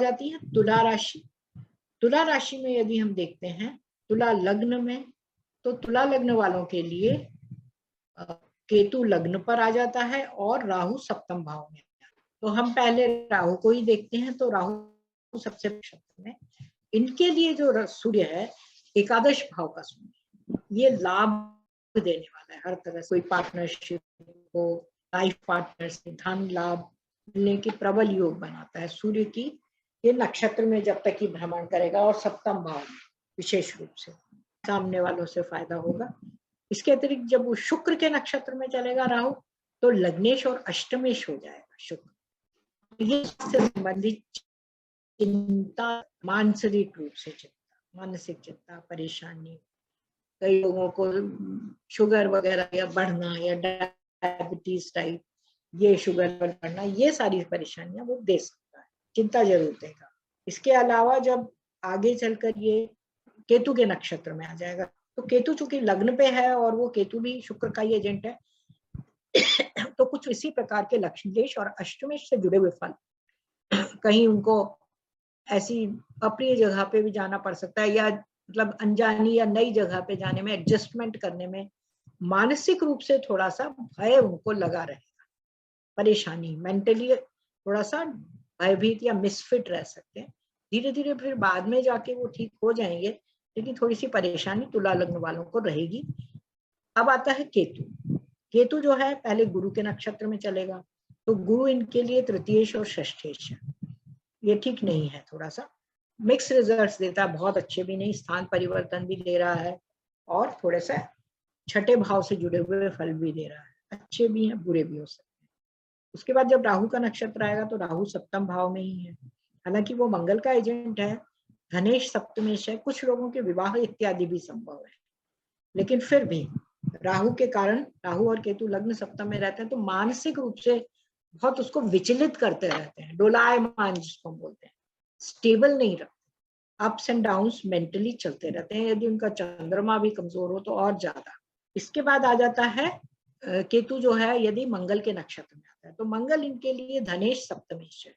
जाती है तुला राशि। तुला राशि में यदि हम देखते हैं तुला लग्न में, तो तुला लग्न वालों के लिए केतु लग्न पर आ जाता है और राहु सप्तम भाव में। तो हम पहले राहु को ही देखते हैं। तो राहु सबसे नक्षत्र में, इनके लिए जो सूर्य है एकादश भाव का सूर्य, ये लाभ देने वाला है हर तरह से। कोई पार्टनरशिप हो, लाइफ पार्टनर से धन लाभ मिलने की प्रबल योग बनाता है सूर्य की ये नक्षत्र में जब तक ही भ्रमण करेगा, और सप्तम भाव में विशेष रूप से सामने वालों से फायदा होगा। इसके अतिरिक्त जब वो शुक्र के नक्षत्र में चलेगा राहु, तो लग्नेश और अष्टमेश हो जाएगा शुक्र। ये इससे संबंधित चिंता, मानसिक रूप से चिंता, मानसिक चिंता, परेशानी, कई लोगों को शुगर वगैरह या बढ़ना या डायबिटीज टाइप, ये शुगर बढ़ना, ये सारी परेशानियां वो दे सकता है, चिंता जरूर देगा। इसके अलावा जब आगे चलकर ये केतु के नक्षत्र में आ जाएगा, तो केतु चूंकि लग्न पे है और वो केतु भी शुक्र का ही एजेंट है, तो कुछ इसी प्रकार के लग्नेश और अष्टमेश से जुड़े हुए फल, कहीं उनको ऐसी अप्रिय जगह पे भी जाना पड़ सकता है, या मतलब अनजानी या नई जगह पे जाने में, एडजस्टमेंट करने में मानसिक रूप से थोड़ा सा भय उनको लगा रहेगा, परेशानी, मेंटली थोड़ा सा भयभीत या मिसफिट रह सकते हैं। धीरे धीरे फिर बाद में जाके वो ठीक हो जाएंगे, लेकिन थोड़ी सी परेशानी तुला लग्न वालों को रहेगी। अब आता है केतु। केतु जो है पहले गुरु के नक्षत्र में चलेगा, तो गुरु इनके लिए तृतीयेश और षष्ठेश है, ये ठीक नहीं है, थोड़ा सा मिक्स रिजल्ट्स देता है, बहुत अच्छे भी नहीं, स्थान परिवर्तन भी दे रहा है और थोड़े से छठे भाव से जुड़े हुए फल भी दे रहा है, अच्छे भी हैं बुरे भी हो सकते हैं। उसके बाद जब राहु का नक्षत्र आएगा तो राहु सप्तम भाव में ही है, हालांकि वो मंगल का एजेंट है, धनेश सप्तमेश है, कुछ लोगों के विवाह इत्यादि भी संभव है, लेकिन फिर भी राहु के कारण, राहु और केतु लग्न सप्तम में रहते हैं, तो मानसिक रूप से बहुत उसको विचलित करते रहते हैं, डोलायमान जिसको हम बोलते हैं, स्टेबल नहीं रखते, अप्स एंड डाउन्स मेंटली चलते रहते हैं। यदि उनका चंद्रमा भी कमजोर हो तो और ज्यादा। इसके बाद आ जाता है केतु जो है यदि मंगल के नक्षत्र में आता है, तो मंगल इनके लिए धनेश सप्तमेश है,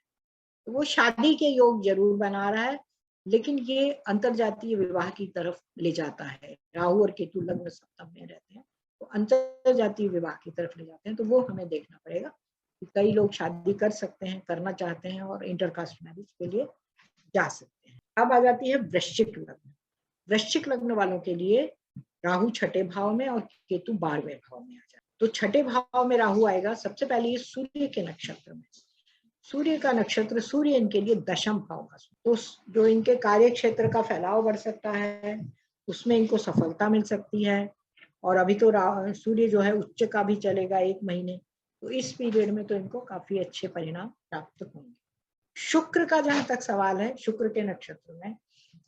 तो वो शादी के योग जरूर बना रहा है, लेकिन ये अंतरजातीय विवाह की तरफ ले जाता है। राहु और केतु लग्न सप्तम में रहते हैं तो अंतरजातीय विवाह की तरफ ले जाते हैं, तो वो हमें देखना पड़ेगा कि कई लोग शादी कर सकते हैं, करना चाहते हैं और इंटरकास्ट मैरिज के लिए जा सकते हैं। अब आ जाती है वृश्चिक लग्न। वृश्चिक लग्न वालों के लिए राहु छठे भाव में और केतु 12वें भाव में आ जाए। तो छठे भाव में राहु आएगा सबसे पहले ये सूर्य के नक्षत्र में। सूर्य का नक्षत्र, सूर्य इनके लिए दशम भाव का, तो जो इनके कार्य क्षेत्र का फैलाव बढ़ सकता है, उसमें इनको सफलता मिल सकती है। और अभी तो सूर्य जो है उच्च का भी चलेगा 1 महीने, तो इस पीरियड में तो इनको काफी अच्छे परिणाम प्राप्त होंगे। शुक्र का जहां तक सवाल है, शुक्र के नक्षत्र में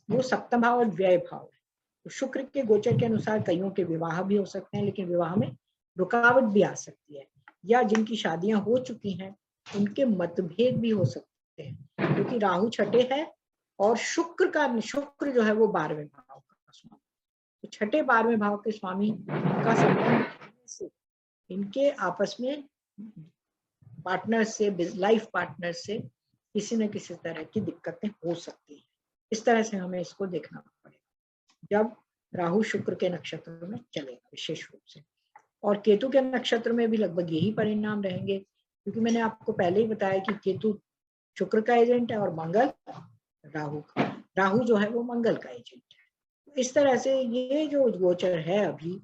वो सप्तम भाव और व्यय भाव है, तो शुक्र के गोचर के अनुसार कईयों के विवाह भी हो सकते हैं, लेकिन विवाह में रुकावट भी आ सकती है, या जिनकी शादियां हो चुकी हैं उनके मतभेद भी हो सकते हैं, क्योंकि राहु छठे है और शुक्र जो है वो 12वें भाव का स्वामी, तो छठे 12वें भाव के स्वामी का संबंध से इनके आपस में पार्टनर से, लाइफ पार्टनर से किसी न किसी तरह की दिक्कतें हो सकती हैं। इस तरह से हमें इसको देखना पड़ेगा जब राहु शुक्र के नक्षत्र में चलेगा विशेष रूप से। और केतु के नक्षत्र में भी लगभग यही परिणाम रहेंगे, क्योंकि मैंने आपको पहले ही बताया कि केतु शुक्र का एजेंट है और मंगल राहु का, राहु जो है वो मंगल का एजेंट है। इस तरह से ये जो गोचर है अभी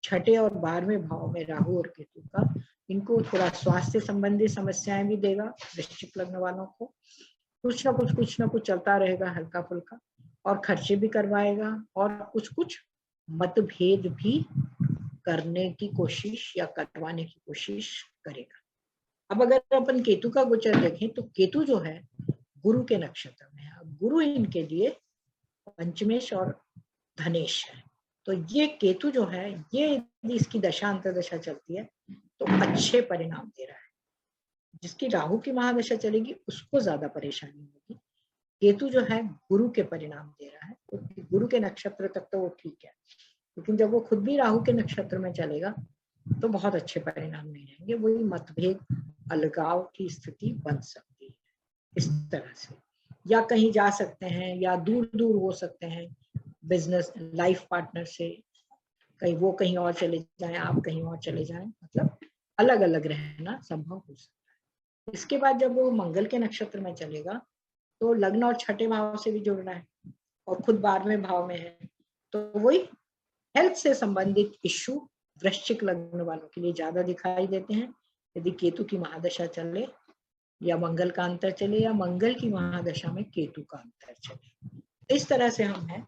छठे और 12वें भाव में राहु और केतु का, इनको थोड़ा स्वास्थ्य संबंधी समस्याएं भी देगा वृश्चिक लग्न वालों को, कुछ ना कुछ चलता रहेगा हल्का फुल्का, और खर्चे भी करवाएगा और कुछ मतभेद भी करने की कोशिश या करवाने की कोशिश करेगा। अब अगर अपन केतु का गोचर देखें तो केतु जो है गुरु के नक्षत्र में है, गुरु इनके लिए पंचमेश और धनेश है, तो ये केतु जो है ये यदि इसकी दशा अंतर्दशा चलती है तो अच्छे परिणाम दे रहा है। जिसकी राहु की महादशा चलेगी उसको ज्यादा परेशानी होगी। केतु जो है गुरु के परिणाम दे रहा है, तो गुरु के नक्षत्र तक तो वो ठीक है, लेकिन जब वो खुद भी राहु के नक्षत्र में चलेगा तो बहुत अच्छे परिणाम नहीं रहेंगे, वही मतभेद, अलगाव की स्थिति बन सकती है इस तरह से। या कहीं जा सकते हैं, या दूर दूर हो सकते हैं बिजनेस लाइफ पार्टनर से, कहीं वो कहीं और चले जाएं, आप कहीं और चले जाएं, मतलब अलग अलग रहना संभव हो सकता है। इसके बाद जब वो मंगल के नक्षत्र में चलेगा तो लग्न और छठे भाव से भी जुड़ रहा है और खुद 12वें भाव में है, तो वही हेल्थ से संबंधित इश्यू वृश्चिक लग्न वालों के लिए ज्यादा दिखाई देते हैं। यदि केतु की महादशा चले या मंगल का अंतर चले या मंगल की महादशा में केतु का अंतर चले, इस तरह से हम है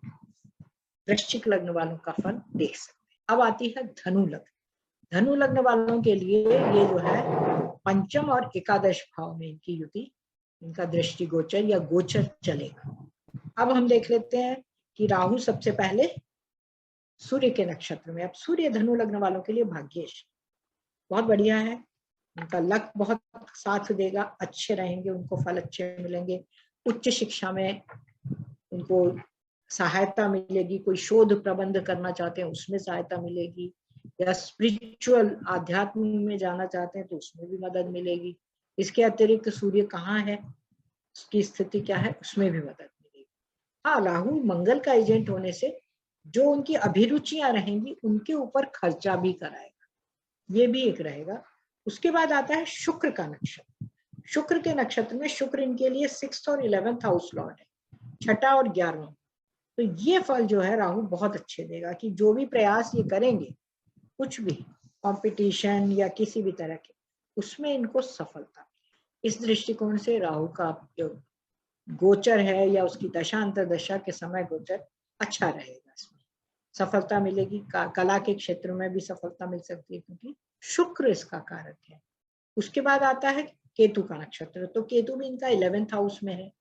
वृश्चिक लग्न वालों का फल देख सकते हैं। अब आती है धनु लग्न। धनु लग्न वालों के लिए ये जो है पंचम और एकादश भाव में इनकी युति, इनका दृष्टि गोचर या गोचर चलेगा। अब हम देख लेते हैं कि राहु सबसे पहले सूर्य के नक्षत्र में। अब सूर्य धनु लग्न वालों के लिए भाग्येश बहुत बढ़िया है, उनका लक बहुत साथ देगा, अच्छे रहेंगे, उनको फल अच्छे मिलेंगे, उच्च शिक्षा में उनको सहायता मिलेगी, कोई शोध प्रबंध करना चाहते हैं उसमें सहायता मिलेगी, या स्पिरिचुअल आध्यात्म में जाना चाहते हैं तो उसमें भी मदद मिलेगी। इसके अतिरिक्त सूर्य कहाँ है, उसकी स्थिति क्या है, उसमें भी मदद मिलेगी। हाँ, राहु मंगल का एजेंट होने से जो उनकी अभिरुचियां रहेंगी उनके ऊपर खर्चा भी कराएगा, ये भी एक रहेगा। उसके बाद आता है शुक्र का नक्षत्र। शुक्र के नक्षत्र में शुक्र इनके लिए 6th और 11th हाउस लॉर्ड है, छठा और 11वां। तो ये फल जो है राहु बहुत अच्छे देगा कि जो भी प्रयास ये करेंगे, कुछ भी कंपटीशन या किसी भी तरह के, उसमें इनको सफलता। इस दृष्टिकोण से राहु का जो गोचर है या उसकी दशा अंतरदशा के समय गोचर अच्छा रहेगा, इसमें सफलता मिलेगी। कला के क्षेत्र में भी सफलता मिल सकती है क्योंकि शुक्र इसका कारक है। उसके बाद आता है केतु का नक्षत्र। तो केतु भी इनका 11th हाउस में है,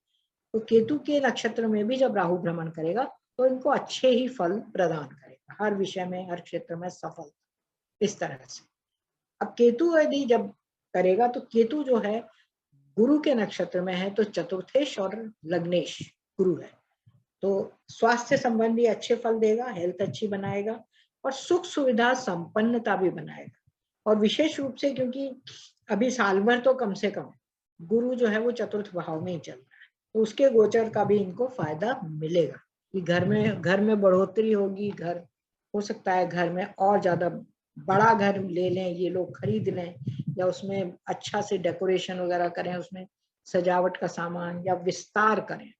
तो केतु के नक्षत्र में भी जब राहु भ्रमण करेगा तो इनको अच्छे ही फल प्रदान करेगा, हर विषय में, हर क्षेत्र में सफलता, इस तरह से। अब केतु यदि जब करेगा तो केतु जो है गुरु के नक्षत्र में है, तो चतुर्थेश और लग्नेश गुरु है, तो स्वास्थ्य संबंधी अच्छे फल देगा, हेल्थ अच्छी बनाएगा और सुख सुविधा संपन्नता भी बनाएगा। और विशेष रूप से क्योंकि अभी साल भर तो कम से कम गुरु जो है वो चतुर्थ भाव में ही चल रहा है, तो उसके गोचर का भी इनको फायदा मिलेगा कि घर में बढ़ोतरी होगी, घर हो सकता है घर में और ज्यादा बड़ा घर ले लें, ये लोग खरीद लें, या उसमें अच्छा से डेकोरेशन वगैरह करें, उसमें सजावट का सामान, या विस्तार करें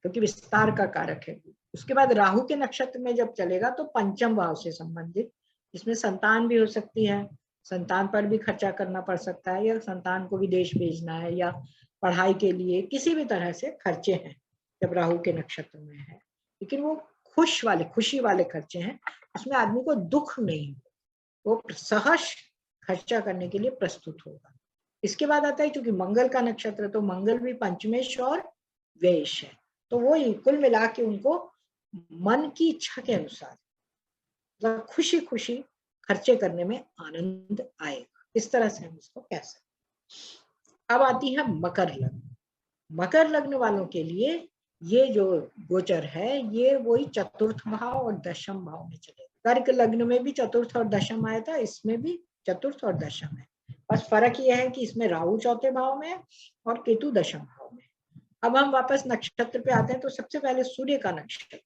क्योंकि विस्तार का कारक है। उसके बाद राहु के नक्षत्र में जब चलेगा तो पंचम भाव से संबंधित, इसमें संतान भी हो सकती है, संतान पर भी खर्चा करना पड़ सकता है, या संतान को विदेश भेजना है या पढ़ाई के लिए, किसी भी तरह से खर्चे हैं जब राहु के नक्षत्र में है, लेकिन वो खुशी वाले खर्चे हैं, उसमें आदमी को दुख नहीं, वो सहर्ष खर्चा करने के लिए प्रस्तुत होगा। इसके बाद आता है क्योंकि मंगल का नक्षत्र, तो मंगल भी पंचमेश और व्ययेश है, तो वो कुल मिला के उनको मन की इच्छा के अनुसार खुशी खुशी खर्चे करने में आनंद आएगा, इस तरह से हम इसको कह सकते। अब आती है मकर लग्न। मकर लग्न वालों के लिए ये जो गोचर है ये वही चतुर्थ भाव और दशम भाव में चलेगा। कर्क लग्न में भी चतुर्थ और दशम आया था, इसमें भी चतुर्थ और दशम है, बस फर्क यह है कि इसमें राहु चौथे भाव में और केतु दशम भाव में। अब हम वापस नक्षत्र पे आते हैं, तो सबसे पहले सूर्य का नक्षत्र,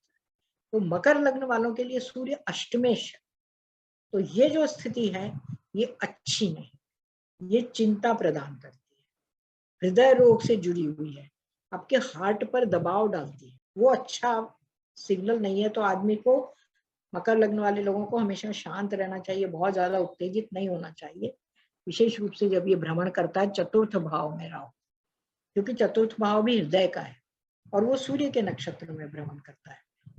तो मकर लग्न वालों के लिए सूर्य अष्टमेश है, तो ये जो स्थिति है ये अच्छी नहीं, ये चिंता प्रदान करती है, हृदय रोग से जुड़ी हुई है, आपके हार्ट पर दबाव डालती है, वो अच्छा सिग्नल नहीं है। तो आदमी को, मकर लग्न वाले लोगों को हमेशा शांत रहना चाहिए, बहुत ज्यादा उत्तेजित नहीं होना चाहिए, विशेष रूप से जब ये भ्रमण करता है चतुर्थ भाव में राहु, क्योंकि चतुर्थ भाव भी हृदय का है और वो सूर्य के नक्षत्र में भ्रमण करता है,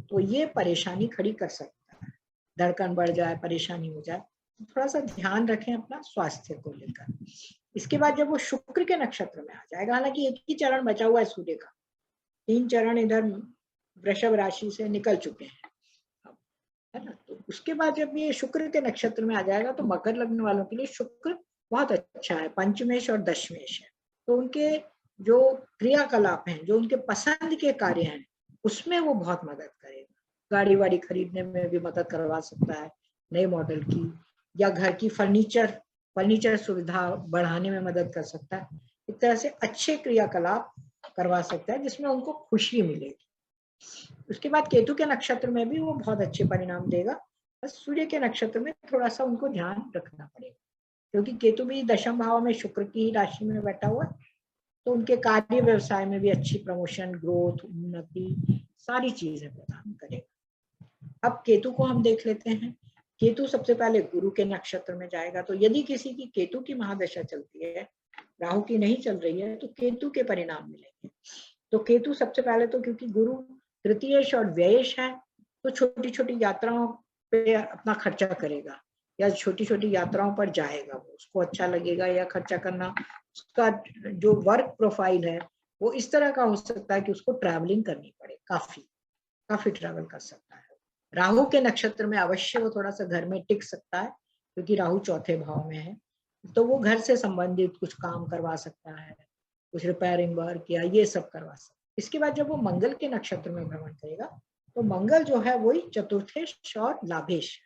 तो ये परेशानी खड़ी कर सकता है, धड़कन बढ़ जाए, परेशानी हो जाए, तो थोड़ा सा ध्यान रखें अपना स्वास्थ्य को लेकर। इसके बाद जब वो शुक्र के नक्षत्र में आ जाएगा, हालांकि एक ही चरण बचा हुआ है सूर्य का, 3 चरण इधर वृषभ राशि से निकल चुके हैं, है ना, तो उसके बाद जब ये शुक्र के नक्षत्र में आ जाएगा तो मकर लग्न वालों के लिए शुक्र बहुत अच्छा है, पंचमेश और दशमेश है, तो उनके जो क्रियाकलाप हैं, जो उनके पसंद के कार्य हैं, उसमें वो बहुत मदद करेगा। गाड़ी वाड़ी खरीदने में भी मदद करवा सकता है नए मॉडल की, या घर की फर्नीचर सुविधा बढ़ाने में मदद कर सकता है। इस तरह से अच्छे क्रियाकलाप करवा सकता है जिसमें उनको खुशी मिलेगी। उसके बाद केतु के नक्षत्र में भी वो बहुत अच्छे परिणाम देगा, बस सूर्य के नक्षत्र में थोड़ा सा उनको ध्यान रखना पड़ेगा, क्योंकि केतु भी दशम भाव में शुक्र की ही राशि में बैठा हुआ है, तो उनके कार्य व्यवसाय में भी अच्छी प्रमोशन, ग्रोथ, उन्नति सारी चीजें प्रदान करेगा। अब केतु को हम देख लेते हैं। केतु सबसे पहले गुरु के नक्षत्र में जाएगा, तो यदि किसी की केतु की महादशा चलती है, राहु की नहीं चल रही है, तो केतु के परिणाम मिलेंगे। तो केतु सबसे पहले तो क्योंकि गुरु तृतीयेश और व्ययेश है, तो छोटी छोटी यात्राओं पे अपना खर्चा करेगा या छोटी छोटी यात्राओं पर जाएगा, वो उसको अच्छा लगेगा या खर्चा करना। उसका जो वर्क प्रोफाइल है वो इस तरह का हो सकता है कि उसको ट्रैवलिंग करनी पड़े, काफी ट्रैवल कर सकता है। राहु के नक्षत्र में अवश्य वो थोड़ा सा घर में टिक सकता है, क्योंकि राहु चौथे भाव में है, तो वो घर से संबंधित कुछ काम करवा सकता है, कुछ रिपेयरिंग वर्क या ये सब करवा सकता है। इसके बाद जब वो मंगल के नक्षत्र में भ्रमण करेगा, तो मंगल जो है वही चतुर्थेश और लाभेश,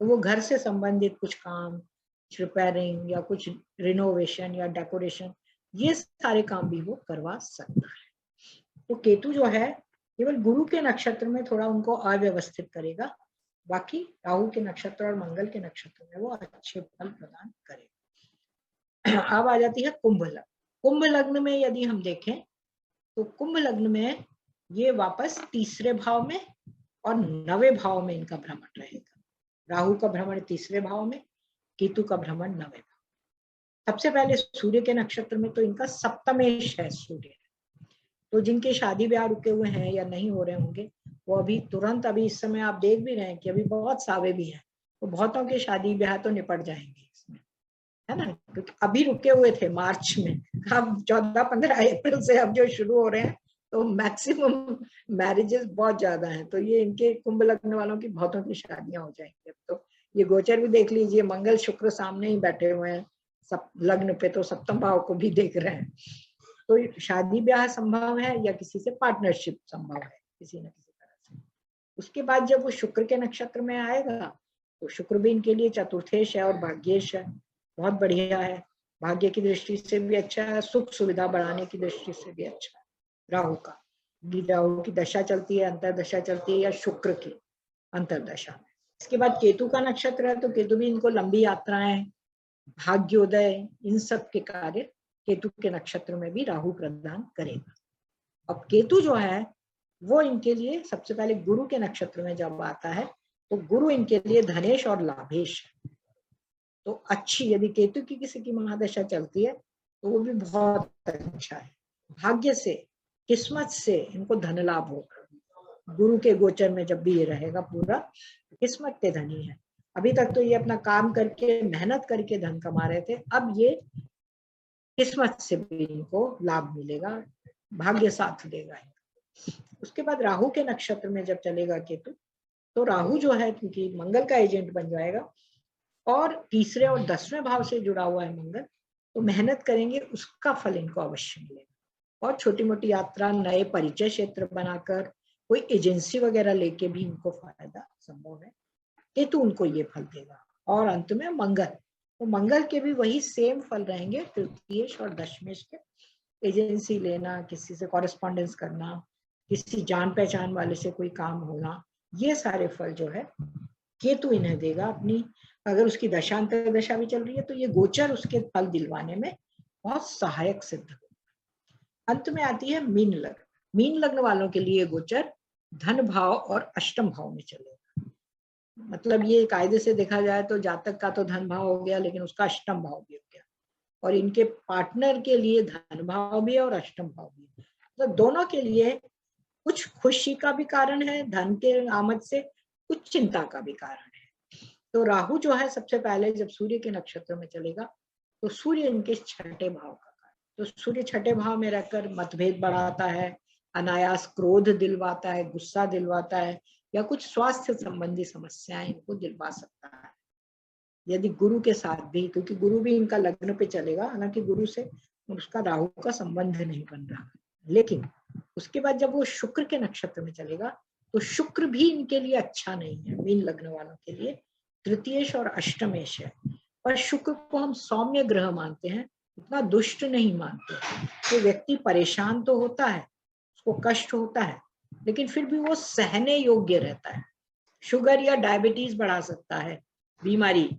तो वो घर से संबंधित कुछ काम, रिपेयरिंग या कुछ रिनोवेशन या डेकोरेशन, ये सारे काम भी वो करवा सकता है। तो केतु जो है केवल गुरु के नक्षत्र में थोड़ा उनको अव्यवस्थित करेगा, बाकी राहु के नक्षत्र और मंगल के नक्षत्र में वो अच्छे फल प्रदान करेगा। अब आ जाती है कुंभ लग्न। कुंभ लग्न में यदि हम देखें तो कुंभ लग्न में ये वापस तीसरे भाव में और 9वें भाव में इनका भ्रमण रहेगा। राहु का भ्रमण तीसरे भाव में, केतु का भ्रमण 9वें भाव। सबसे पहले सूर्य के नक्षत्र में तो इनका सप्तमेश है सूर्य, तो जिनके शादी ब्याह रुके हुए हैं या नहीं हो रहे होंगे, वो अभी तुरंत, अभी इस समय आप देख भी रहे हैं कि अभी बहुत सावे भी हैं, तो बहुतों के शादी ब्याह तो निपट जाएंगे इसमें, है ना, क्योंकि अभी रुके हुए थे मार्च में, अब 14-15 अप्रैल से अब जो शुरू हो रहे हैं, तो मैक्सिमम मैरिजेस बहुत ज्यादा हैं, तो ये इनके कुंभ लग्न वालों की बहुतों की शादियां हो जाएंगी। अब तो ये गोचर भी देख लीजिए, मंगल शुक्र सामने ही बैठे हुए हैं सब लग्न पे, तो सप्तम भाव को भी देख रहे हैं, तो शादी ब्याह संभव है या किसी से पार्टनरशिप संभव है किसी न किसी तरह से। उसके बाद जब वो शुक्र के नक्षत्र में आएगा, तो शुक्र भी इनके लिए चतुर्थेश है और भाग्येश है, बहुत बढ़िया है, भाग्य की दृष्टि से भी अच्छा है, सुख सुविधा बढ़ाने की दृष्टि से भी अच्छा है। राहु का, राहु की दशा चलती है, अंतरदशा चलती है या शुक्र की अंतरदशा में। इसके बाद केतु का नक्षत्र है, तो केतु भी इनको लंबी यात्राएं, भाग्योदय, इन सब के कार्य केतु के नक्षत्र में भी राहु प्रदान करेगा। अब केतु जो है वो इनके लिए सबसे पहले गुरु के नक्षत्र में जब आता है, तो गुरु इनके लिए धनेश और लाभेश है, तो अच्छी, यदि केतु की किसी की महादशा चलती है तो वो भी बहुत अच्छा है, भाग्य से, किस्मत से इनको धन लाभ होगा। गुरु के गोचर में जब भी ये रहेगा पूरा, किस्मत के धनी है। अभी तक तो ये अपना काम करके, मेहनत करके धन कमा रहे थे, अब ये किस्मत से भी इनको लाभ मिलेगा, भाग्य साथ देगा। उसके बाद राहु के नक्षत्र में जब चलेगा केतु, तो राहु जो है क्योंकि मंगल का एजेंट बन जाएगा और तीसरे और 10वें भाव से जुड़ा हुआ है मंगल, तो मेहनत करेंगे उसका फल इनको अवश्य मिलेगा। और छोटी मोटी यात्रा, नए परिचय क्षेत्र बनाकर कोई एजेंसी वगैरह लेके भी इनको फायदा संभव है, केतु उनको ये फल देगा। और अंत में मंगल, तो मंगल के भी वही सेम फल रहेंगे, तृतीयेश और दशमेश के, एजेंसी लेना, किसी से कॉरेस्पॉन्डेंस करना, किसी जान पहचान वाले से कोई काम होना, ये सारे फल जो है केतु इन्हें देगा अपनी। अगर उसकी दशांतर दशा भी चल रही है तो ये गोचर उसके फल दिलवाने में बहुत सहायक सिद्ध होगा। अंत में आती है मीन लग्न। मीन लग्न वालों के लिए गोचर धन भाव और अष्टम भाव में चलेगा, मतलब ये कायदे से देखा जाए तो जातक का तो धन भाव हो गया, लेकिन उसका अष्टम भाव भी हो गया, और इनके पार्टनर के लिए धन भाव भी है और अष्टम भाव भी है, तो दोनों के लिए कुछ खुशी का भी कारण है धन के आमद से, कुछ चिंता का भी कारण है। तो राहु जो है सबसे पहले जब सूर्य के नक्षत्र में चलेगा, तो सूर्य इनके छठे भाव का कारण, तो सूर्य छठे भाव में रहकर मतभेद बढ़ाता है, अनायास क्रोध दिलवाता है, गुस्सा दिलवाता है, या कुछ स्वास्थ्य संबंधी समस्याएं इनको दिलवा सकता है। यदि गुरु के साथ भी, क्योंकि गुरु भी इनका लग्न पे चलेगा, हालांकि गुरु से उसका राहु का संबंध नहीं बन रहा, लेकिन उसके बाद जब वो शुक्र के नक्षत्र में चलेगा, तो शुक्र भी इनके लिए अच्छा नहीं है। मीन लग्न वालों के लिए तृतीयेश और अष्टमेश है, पर शुक्र को हम सौम्य ग्रह मानते हैं, इतना दुष्ट नहीं मानते। तो व्यक्ति परेशान तो होता है, उसको कष्ट होता है, लेकिन फिर भी वो सहने योग्य रहता है। शुगर या डायबिटीज बढ़ा सकता है, बीमारी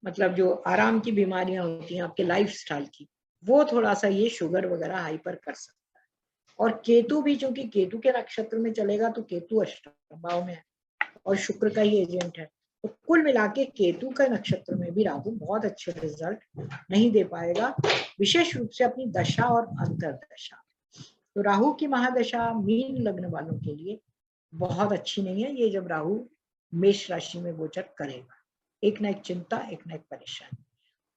मतलब जो आराम की बीमारियां होती हैं आपके लाइफस्टाइल की, वो थोड़ा सा ये शुगर वगैरह हाइपर कर सकता है। और केतु भी, चूंकि केतु के नक्षत्र में चलेगा तो केतु अष्टम भाव में है और शुक्र का ही एजेंट है, तो कुल मिला के केतु का नक्षत्र में भी राहु बहुत अच्छे रिजल्ट नहीं दे पाएगा, विशेष रूप से अपनी दशा और अंतरदशा। तो राहु की महादशा मीन लग्न वालों के लिए बहुत अच्छी नहीं है। ये जब राहु मेष राशि में गोचर करेगा, एक ना एक चिंता, एक ना एक परेशानी।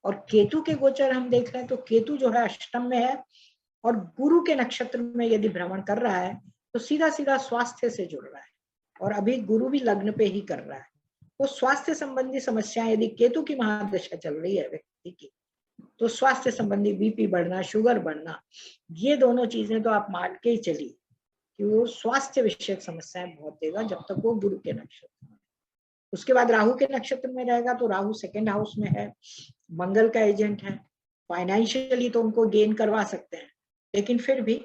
और केतु के गोचर हम देख रहे हैं तो केतु जो है अष्टम में है और गुरु के नक्षत्र में यदि भ्रमण कर रहा है तो सीधा सीधा स्वास्थ्य से जुड़ रहा है, और अभी गुरु भी लग्न पे ही कर रहा है। तो स्वास्थ्य संबंधी समस्याएं यदि केतु की महादशा चल रही है व्यक्ति की, तो स्वास्थ्य संबंधी बीपी बढ़ना, शुगर बढ़ना, ये दोनों चीजें तो आप मान के ही चलिए कि वो स्वास्थ्य विषयक समस्याएं बहुत देगा जब तक वो गुरु के नक्षत्र में। उसके बाद राहु के नक्षत्र में रहेगा तो राहु सेकेंड हाउस में है, मंगल का एजेंट है। फाइनेंशियली तो उनको गेन करवा सकते हैं, लेकिन फिर भी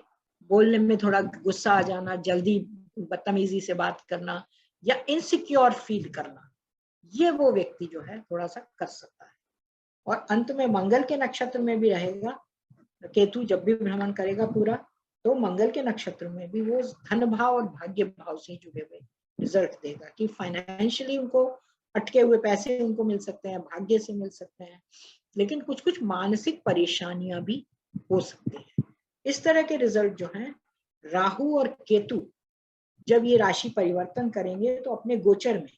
बोलने में थोड़ा गुस्सा आ जाना, जल्दी बदतमीजी से बात करना या इनसिक्योर फील करना, ये वो व्यक्ति जो है थोड़ा सा कर सकता है। और अंत में मंगल के नक्षत्र में भी रहेगा, केतु जब भी भ्रमण करेगा पूरा, तो मंगल के नक्षत्र में भी वो धन भाव और भाग्य भाव से जुड़े हुए रिजल्ट देगा कि फाइनेंशियली उनको अटके हुए पैसे उनको मिल सकते हैं, भाग्य से मिल सकते हैं, लेकिन कुछ कुछ मानसिक परेशानियां भी हो सकती हैं। इस तरह के रिजल्ट जो हैं, राहु और केतु जब ये राशि परिवर्तन करेंगे तो अपने गोचर में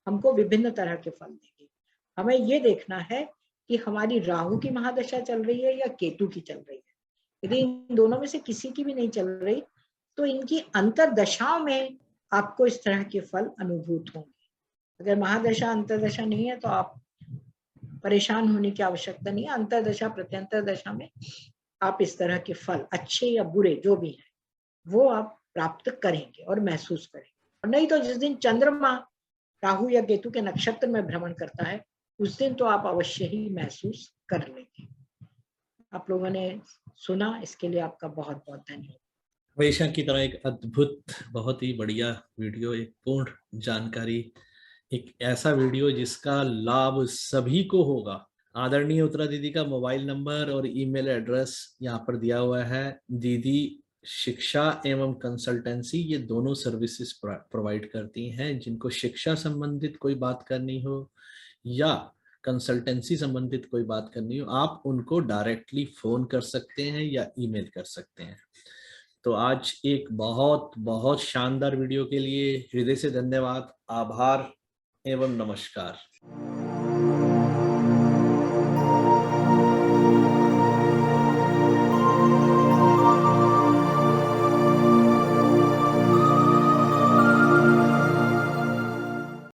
हमको विभिन्न तरह के फल देंगे। हमें ये देखना है कि हमारी राहु की महादशा चल रही है या केतु की चल रही है। यदि इन दोनों में से किसी की भी नहीं चल रही तो इनकी अंतरदशाओं में आपको इस तरह के फल अनुभूत होंगे। अगर महादशा अंतरदशा नहीं है तो आप परेशान होने की आवश्यकता नहीं है। अंतरदशा प्रत्यंतर दशा में आप इस तरह के फल, अच्छे या बुरे जो भी हैं, वो आप प्राप्त करेंगे और महसूस करेंगे। और नहीं तो जिस दिन चंद्रमा राहु या केतु के नक्षत्र में भ्रमण करता है उस दिन तो आप अवश्य ही महसूस कर लेंगे। आप लोगों ने सुना, इसके लिए आपका बहुत बहुत धन्यवाद। हमेशा की तरह एक अद्भुत, बहुत ही बढ़िया वीडियो, एक पूर्ण जानकारी, एक ऐसा वीडियो जिसका लाभ सभी को होगा। आदरणीय उत्तरा दीदी का मोबाइल नंबर और ईमेल एड्रेस यहाँ पर दिया हुआ है। दीदी शिक्षा एवं कंसल्टेंसी, ये दोनों सर्विसेज प्रोवाइड करती हैं। जिनको शिक्षा संबंधित कोई बात करनी हो या कंसल्टेंसी संबंधित कोई बात करनी हो, आप उनको डायरेक्टली फोन कर सकते हैं या ईमेल कर सकते हैं। तो आज एक बहुत बहुत शानदार वीडियो के लिए हृदय से धन्यवाद, आभार एवं नमस्कार।